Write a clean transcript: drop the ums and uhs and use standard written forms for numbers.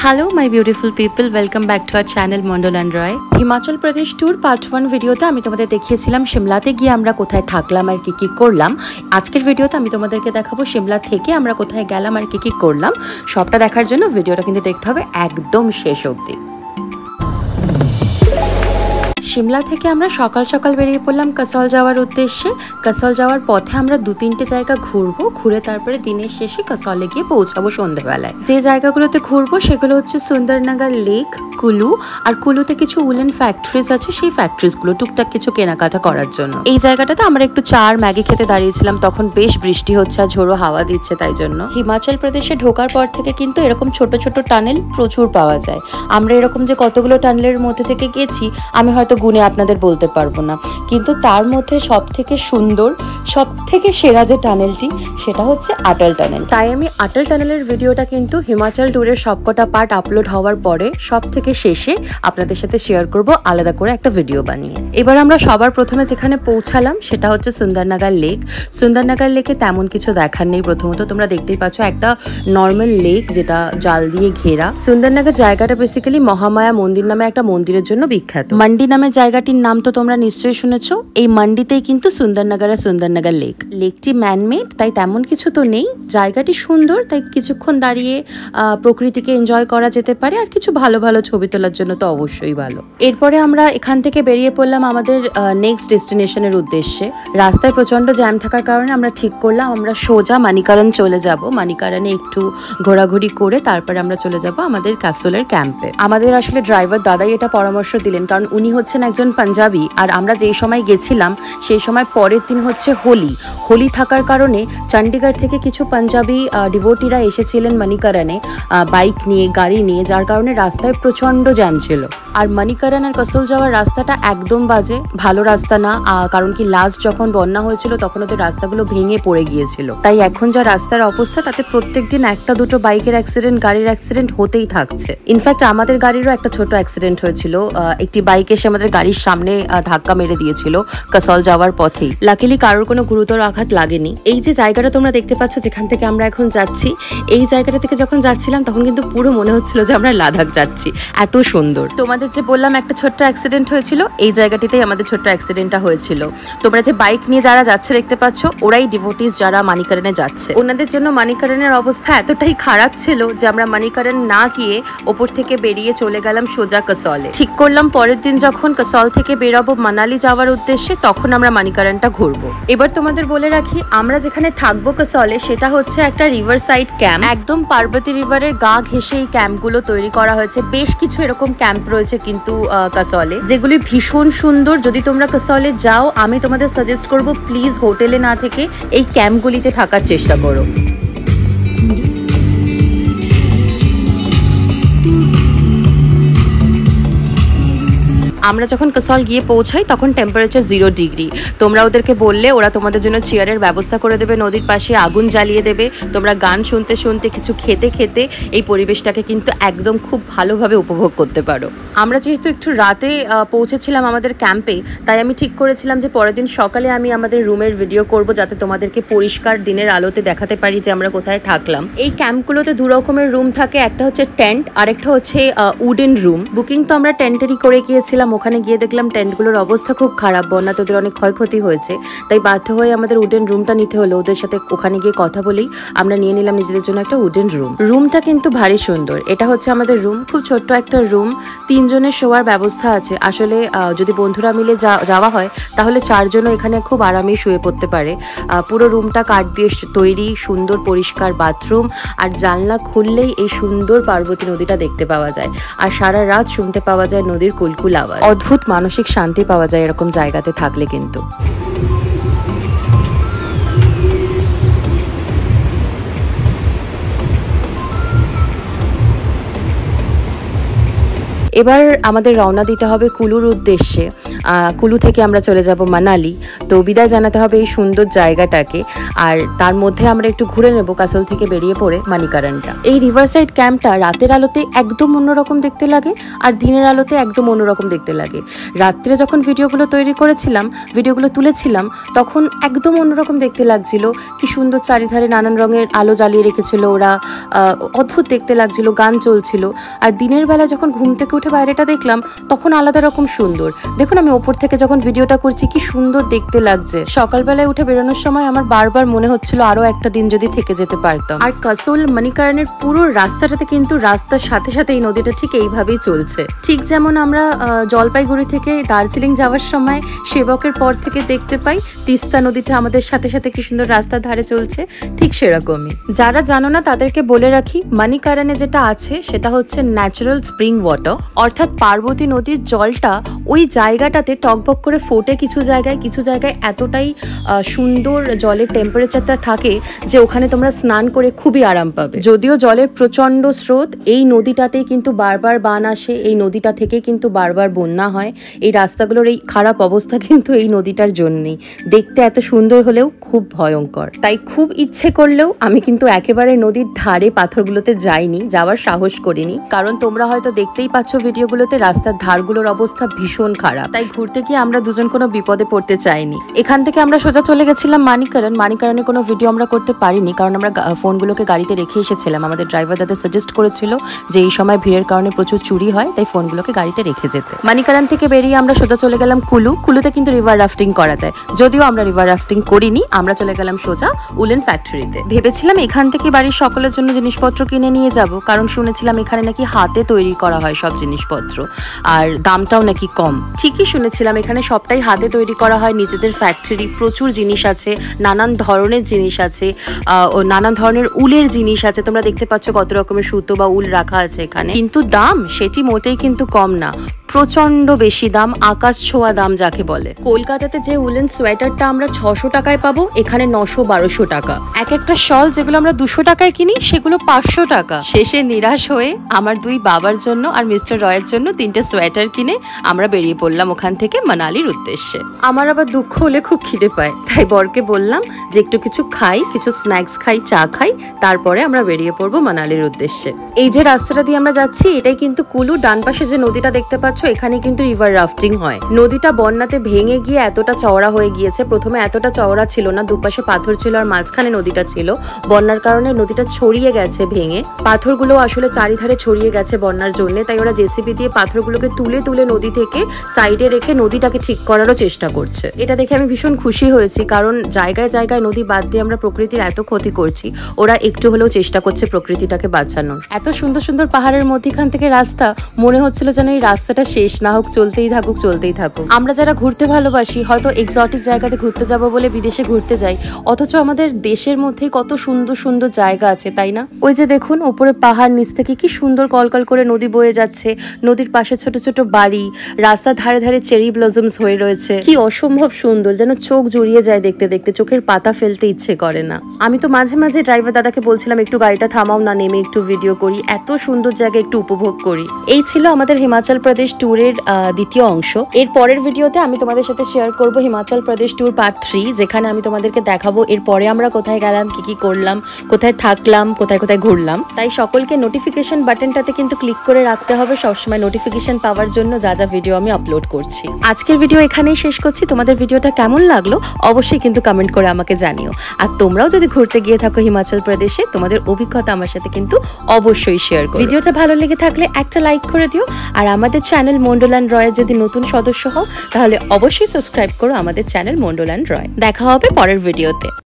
Hello my beautiful people, welcome back to our channel Mondol and Roy. Himachal Pradesh tour part 1 ভিডিওতে আমি তোমাদের দেখিয়েছিলাম সিমলাতে গিয়ে আমরা কোথায় থাকলাম আর কি করলাম। আজকের ভিডিওতে আমি তোমাদেরকে দেখাবো সিমলা থেকে আমরা কোথায় গেলাম আর কি করলাম। সবটা দেখার জন্য ভিডিওটা কিন্তু দেখতে হবে একদম শেষ অবধি। সিমলা থেকে আমরা সকাল সকাল বেরিয়ে পড়লাম কাসল যাওয়ার উদ্দেশ্যে। কাসল যাওয়ার পথে আমরা 2-3টে জায়গা ঘুরবো, ঘুরে তারপরে দিনের শেষে কাসলে গিয়ে পৌঁছাবো সন্ধ্যাবেলায়। যে জায়গাগুলোতে ঘুরবো সেগুলো হচ্ছে সুন্দরনগর লেক, কুলু, আর কুলুতে কিছু উলেন ফ্যাক্টরিজ আছে, সেই ফ্যাক্টরিজগুলো টুকটাক কিছু কেনাকাটা করার জন্য। এই জায়গাটাতে আমরা একটু চা আর ম্যাগি খেতে দাঁড়িয়েছিলাম, তখন বেশ বৃষ্টি হচ্ছে আর ঝোড়ো হাওয়া দিচ্ছে, তাই জন্য। হিমাচল প্রদেশে ঢোকার পর থেকে কিন্তু এরকম ছোট ছোট টানেল প্রচুর পাওয়া যায়। আমরা এরকম যে কতগুলো টানেলের মধ্যে থেকে গেছি আমি হয়তো গুনে আপনাদের বলতে পারবো না, কিন্তু তার মধ্যে সব থেকে সুন্দর, সব থেকে সেরা যে টানেলটি সেটা হচ্ছে আটল টানেল। তাই আমি আটল টানেলের ভিডিওটা কিন্তু হিমাচল ট্যুরের সবকটা পার্ট আপলোড হওয়ার পরে সব থেকে শেষে আপনাদের সাথে শেয়ার করব আলাদা করে একটা ভিডিও বানিয়ে। এবার আমরা সবার প্রথমে যেখানে পৌঁছালাম সেটা হচ্ছে সুন্দরনগর লেক। সুন্দরনগর লেকে তেমন কিছু দেখার নেই। প্রথমত তোমরা দেখতেই পাচ্ছ একটা নর্মাল লেক যেটা জাল দিয়ে ঘেরা। সুন্দরনগর জায়গাটা বেসিক্যালি মহামায়া মন্দির নামে একটা মন্দিরের জন্য বিখ্যাত। মান্ডি নামে জায়গাটির নাম তো তোমরা নিশ্চয়ই শুনেছো। এই মান্ডিতেই কিন্তু সুন্দরনগর আর সুন্দরনগর লেক। লেকটি ম্যানমেড, তাই তেমন কিছু তো নেই। জায়গাটি সুন্দর, তাই কিছুক্ষণ দাঁড়িয়ে প্রকৃতিকে এনজয় করা যেতে পারে, আর কিছু ভালো ভালো ছবি তোলার জন্য তো অবশ্যই ভালো। এরপরে আমরা এখান থেকে বেরিয়ে পড়লাম আমাদের নেক্সট ডেস্টিনেশনের উদ্দেশ্যে। রাস্তায় প্রচন্ড জ্যাম থাকার কারণে আমরা ঠিক করলাম আমরা সোজা মানিকারণ চলে যাব। মানিকারণে একটু ঘোরাঘুরি করে তারপরে আমরা চলে যাব আমাদের কাসলের ক্যাম্পে। আমাদের আসলে ড্রাইভার দাদাই এটা পরামর্শ দিলেন, কারণ উনি হচ্ছেন একজন পাঞ্জাবি, আর আমরা যেই সময় গেছিলাম সেই সময় পরের দিন হচ্ছে হোলি থাকার কারণে চণ্ডীগড় থেকে কিছু পাঞ্জাবি ডিভোটিরা এসেছিলেন মানিকারণে বাইক নিয়ে, গাড়ি নিয়ে, যার কারণে রাস্তায় প্রচন্ড জ্যাম ছিল। আর মানিকারণ আর কাসল যাওয়ার রাস্তাটা একদম বাজে, ভালো রাস্তা না। কারণ কি লাস্ট যখন বন্যা হয়েছিল তখন ওদের রাস্তাগুলো ভেঙে পড়ে গিয়েছিল। তাই এখন যা রাস্তার অবস্থা তাতে প্রত্যেকদিন একটা দুটো বাইকের অ্যাক্সিডেন্ট, গাড়ির অ্যাক্সিডেন্ট হতেই থাকছে। ইনফ্যাক্ট আমাদের গাড়িরও একটা ছোট অ্যাক্সিডেন্ট হয়েছিল। একটি বাইক এসে আমাদের গাড়ির সামনে ধাক্কা মেরে দিয়েছিল কাসল যাওয়ার পথেই। লাকিলি কারোর কোনো গুরুতর আঘাত লাগেনি। এই যে জায়গাটা তোমরা দেখতে পাচ্ছ যেখান থেকে আমরা এখন যাচ্ছি, এই জায়গাটা থেকে যখন যাচ্ছিলাম তখন কিন্তু পুরো মনে হচ্ছিল যে আমরা লাদাখ যাচ্ছি, এত সুন্দর। তোমাদের যে বললাম একটা ছোট্ট অ্যাক্সিডেন্ট হয়েছিল, এই জায়গাটিতেই আমাদের ছোট্ট অ্যাক্সিডেন্টটা হয়েছিল। তোমরা যে বাইক নিয়ে যারা যাচ্ছে দেখতে পাচ্ছ, ওরাই ডিভোটিস যারা মানিকারণে যাচ্ছে। ওনাদের জন্য মানিকারণের অবস্থা এতটাই খারাপ ছিল যে আমরা মানিকারণ না গিয়ে ওপর থেকে বেরিয়ে চলে গেলাম সোজা কাসলে। ঠিক করলাম পরের দিন যখন কাসল থেকে বেরোবো মানালি যাওয়ার উদ্দেশ্যে, তখন আমরা মানিকারণটা ঘুরবো। এবার তোমাদের বলে রাখি আমরা যেখানে থাকবো কাসলে সেটা হচ্ছে একটা রিভার সাইড ক্যাম্প। একদম পার্বতী রিভারের গা ঘেঁষে এই ক্যাম্পগুলো তৈরি করা হয়েছে। বেশ কিছু এরকম ক্যাম্প রয়েছে কিন্তু কাসলে, যেগুলি ভীষণ সুন্দর। যদি তোমরা কাসলে যাও আমি তোমাদের সাজেস্ট করবো প্লিজ হোটেলে না থেকে এই ক্যাম্পগুলিতে থাকার চেষ্টা করো। আমরা যখন কাসল গিয়ে পৌঁছাই তখন টেম্পারেচার 0 ডিগ্রি। তোমরা ওদেরকে বললে ওরা তোমাদের জন্য চেয়ারের ব্যবস্থা করে দেবে, নদীর পাশে আগুন জ্বালিয়ে দেবে। তোমরা গান শুনতে শুনতে, কিছু খেতে খেতে এই পরিবেশটাকে কিন্তু একদম খুব ভালোভাবে উপভোগ করতে পারো। আমরা যেহেতু একটু রাতে পৌঁছেছিলাম আমাদের ক্যাম্পে, তাই আমি ঠিক করেছিলাম যে পরের দিন সকালে আমি আমাদের রুমের ভিডিও করব, যাতে তোমাদেরকে পরিষ্কার দিনের আলোতে দেখাতে পারি যে আমরা কোথায় থাকলাম। এই ক্যাম্পগুলোতে 2 রকমের রুম থাকে, একটা হচ্ছে টেন্ট আর একটা হচ্ছে উডেন রুম। বুকিং তো আমরা টেন্টেরই করে গিয়েছিলাম। ওখানে গিয়ে দেখলাম টেন্টগুলোর অবস্থা খুব খারাপ, বন্যাতে ওদের অনেক ক্ষয়ক্ষতি হয়েছে, তাই বাধ্য হয়ে আমাদের উডেন রুমটা নিতে হলো। ওদের সাথে ওখানে গিয়ে কথা বলেই আমরা নিয়ে নিলাম নিজেদের জন্য একটা উডেন রুম। রুমটা কিন্তু ভারী সুন্দর। এটা হচ্ছে আমাদের রুম, খুব ছোট্ট একটা রুম। 3 জনের শোয়ার ব্যবস্থা আছে। আসলে যদি বন্ধুরা মিলে যাওয়া হয় তাহলে 4 জনও এখানে খুব আরামেই শুয়ে পড়তে পারে। পুরো রুমটা কাঠ দিয়ে তৈরি, সুন্দর পরিষ্কার বাথরুম, আর জানলা খুললেই এই সুন্দর পার্বতী নদীটা দেখতে পাওয়া যায়, আর সারা রাত শুনতে পাওয়া যায় নদীর কুলকুল আওয়াজ। অদ্ভুত মানসিক শান্তি পাওয়া যায় এরকম জায়গাতে থাকলে কিন্তু। এবার আমাদের রওনা দিতে হবে কুলুর উদ্দেশ্যে। কুলু থেকে আমরা চলে যাব মানালি। তো বিদায় জানাতে হবে এই সুন্দর জায়গাটাকে, আর তার মধ্যে আমরা একটু ঘুরে নেব কাসল থেকে বেরিয়ে পড়ে মানিকারানটা। এই রিভার সাইড ক্যাম্পটা রাতের আলোতে একদম অন্যরকম দেখতে লাগে, আর দিনের আলোতে একদম অন্যরকম দেখতে লাগে। রাত্রে যখন ভিডিওগুলো তৈরি করেছিলাম, ভিডিওগুলো তুলেছিলাম, তখন একদম অন্যরকম দেখতে লাগছিল। কি সুন্দর চারিধারে নানান রঙের আলো জ্বালিয়ে রেখেছিল ওরা, অদ্ভুত দেখতে লাগছিল, গান চলছিল। আর দিনের বেলা যখন ঘুম থেকে উঠে বাইরেটা দেখলাম, তখন আলাদা রকম সুন্দর। দেখুন আমি ওপর থেকে যখন ভিডিওটা করছি কি সুন্দর দেখতে লাগছে। সকালবেলায় উঠে বেরোনোর সময় আমার বারবার মনে হচ্ছিল আরো একটা দিন যদি থেকে যেতে পারতাম। আর কাসল মানিকারানের পুরো রাস্তাটাতে কিন্তু রাস্তার সাথে সাথে এই নদীটা ঠিক এইভাবেই চলছে। ঠিক যেমন আমরা জলপাইগুড়ি থেকে দার্জিলিং যাওয়ার সময় সেবকের পর থেকে দেখতে পাই তিস্তা নদীটা আমাদের সাথে সাথে কি সুন্দর রাস্তার ধারে চলছে, ঠিক সেরকমই। যারা জানো না তাদেরকে বলে রাখি, মানিকারানে যেটা আছে সেটা হচ্ছে ন্যাচারাল স্প্রিং ওয়াটার, অর্থাৎ পার্বতী নদীর জলটা ওই জায়গাটাতে টকবক করে ফোটে কিছু জায়গায় এতটাই সুন্দর জলের টেম্পারেচারটা থাকে যে ওখানে তোমরা স্নান করে খুবই আরাম পাবে। যদিও জলের প্রচন্ড স্রোত, এই নদীটাতেই কিন্তু বারবার বান আসে, এই নদীটা থেকে কিন্তু বারবার বন্যা হয়। এই রাস্তাগুলোর এই খারাপ অবস্থা কিন্তু এই নদীটার জন্যই। দেখতে এত সুন্দর হলেও খুব ভয়ঙ্কর, তাই খুব ইচ্ছে করলেও আমি কিন্তু একেবারে নদীর ধারে পাথরগুলোতে যাইনি, যাওয়ার সাহস করিনি। কারণ তোমরা হয়তো দেখতেই পাচ্ছ ভিডিওগুলোতে রাস্তার ধারগুলোর অবস্থা ভীষণ খারাপ, তাই ঘুরতে গিয়ে আমরা দুজন কোনো বিপদে পড়তে চাইনি। এখান থেকে আমরা সোজা চলে গেছিলাম মানিকারানে কোনো ভিডিও আমরা করতে পারিনি, কারণ আমরা ফোনগুলোকে গাড়িতে রেখে এসেছিলাম। আমাদের ড্রাইভার দাদা সাজেস্ট করেছিল যে এই সময় ভিড়ের কারণে প্রচুর চুরি হয়, তাই ফোনগুলোকে গাড়িতে রেখে যেতে। মানিকারান থেকে বেরিয়ে আমরা সোজা চলে গেলাম কুলুতে কিন্তু রিভার রাফটিং করা যায়, যদিও আমরা রিভার রাফটিং করিনি। আমরা চলে গেলাম সোজা উলেন ফ্যাক্টরিতে। ভেবেছিলাম এখান থেকে বাড়ির সকলের জন্য জিনিসপত্র কিনে নিয়ে যাব, কারণ শুনেছিলাম এখানে নাকি হাতে তৈরি করা হয় সব জিনিসপত্র, আর দামটাও নাকি কম। ঠিকই শুনেছিলাম, এখানে সবটাই হাতে তৈরি করা হয়, নিজেদের ফ্যাক্টরি, প্রচুর জিনিস আছে, নানান ধরনের জিনিস আছে, ও নানান ধরনের উলের জিনিস আছে। তোমরা দেখতে পাচ্ছ কত রকমের সুতো বা উল রাখা আছে এখানে, কিন্তু দাম সেটি মোটেই কিন্তু কম না, প্রচন্ড বেশি দাম, আকাশ ছোঁয়া দাম যাকে বলে। কলকাতাতে যে উলেন সোয়েটারটা আমরা 600 টাকায় পাবো, এখানে 900-1200 টাকা। এক একটা শল যেগুলো আমরা 200 টাকায় কিনি, সেগুলো 500 টাকা। শেষে নিরাশ হয়ে আমার দুই বাবার জন্য আর মিস্টার রয়ের জন্য 3টে সোয়েটার কিনে আমরা বেরিয়ে পড়লাম ওখান থেকে মানালির উদ্দেশ্যে। আমার আবার দুঃখ হলে খুব খিদে পায়, তাই বরকে বললাম যে একটু কিছু খাই, কিছু স্ন্যাক্স খাই, চা খাই, তারপরে আমরা বেরিয়ে পড়বো মানালির উদ্দেশ্যে। এই যে রাস্তাটা দিয়ে আমরা যাচ্ছি এটাই কিন্তু কুলু। ডান পাশে যে নদীটা দেখতে পাচ্ছ, এখানে কিন্তু রিভার রাফটিং হয়। নদীটা বন্যাতে ভেঙে গিয়ে এতটা চওড়া হয়ে গিয়েছে, প্রথমে এতটা চওড়া ছিল না, দুপাশে পাথর ছিল আর মাঝখানে নদীটা ছিল। বন্যার কারণে নদীটা ছড়িয়ে গেছে ভেঙে, পাথরগুলো আসলে চারিধারে ছড়িয়ে গেছে বন্যার জন্য, তাই ওরা জেসিবি দিয়ে পাথরগুলোকে তুলে তুলে নদী থেকে সাইডে রেখে নদীটাকে ঠিক করারও চেষ্টা করছে। এটা দেখে আমি ভীষণ খুশি হয়েছি, কারণ জায়গায় জায়গায় নদী বাদ দিয়ে আমরা প্রকৃতির এত ক্ষতি করছি, ওরা একটু হলেও চেষ্টা করছে প্রকৃতিটাকে বাঁচানোর। এত সুন্দর সুন্দর পাহাড়ের মধ্যখান থেকে রাস্তা, মনে হচ্ছিল যেন এই রাস্তাটা শেষ না হোক, চলতেই থাকুক চলতেই থাকুক। আমরা যারা ঘুরতে ভালোবাসি, হয়তো এক্সোটিক জায়গাতে ঘুরতে যাব বলে বিদেশে ঘুরতে যাই, অথচ আমাদের দেশের মধ্যেই কত সুন্দর সুন্দর জায়গা আছে, তাই না? ওই যে দেখুন উপরে পাহাড়, নিচ থেকে কি সুন্দর কলকল করে নদী বয়ে যাচ্ছে, নদীর পাশে ছোট ছোট বাড়ি, রাস্তার ধারে ধারে চেরি ব্লজমস হয়ে রয়েছে, কি অসম্ভব সুন্দর, যেন চোখ জুড়িয়ে যায় দেখতে দেখতে, চোখের পাতা ফেলতে ইচ্ছে করে না। আমি তো মাঝে মাঝে ড্রাইভার দাদাকে বলছিলাম একটু গাড়িটা থামাও না, নেমে একটু ভিডিও করি, এত সুন্দর জায়গা একটু উপভোগ করি। এই ছিল আমাদের হিমাচল প্রদেশ ট্যুরের দ্বিতীয় অংশ। এর পরের ভিডিওতে আমি তোমাদের সাথে শেয়ার করব হিমাচল প্রদেশ ট্যুর পার্ট 3, যেখানে আমি তোমাদেরকে দেখাবো এরপরে আমরা কোথায় গেলাম, কি কি করলাম, কোথায় থাকলাম, কোথায় কোথায় ঘুরলাম। তাই সকলকে নোটিফিকেশন বাটনটাতে কিন্তু ক্লিক করে রাখতে হবে সবসময় নোটিফিকেশন পাওয়ার জন্য যা যা ভিডিও আমি আপলোড করছি। আজকের ভিডিও এখানেই শেষ করছি। তোমাদের ভিডিওটা কেমন লাগলো অবশ্যই কিন্তু কমেন্ট করে আমাকে জানিও। আর তোমরাও যদি ঘুরতে গিয়ে থাকো হিমাচল প্রদেশে, তোমাদের অভিজ্ঞতা আমার সাথে কিন্তু অবশ্যই শেয়ার করো। ভিডিওটা ভালো লেগে থাকলে একটা লাইক করে দিও, আর আমাদের চ্যানেল মন্ডলান রয়ের যদি নতুন সদস্য হও তাহলে অবশ্যই সাবস্ক্রাইব করো আমাদের চ্যানেল মন্ডলান রয়। দেখা হবে পরের ভিডিওতে।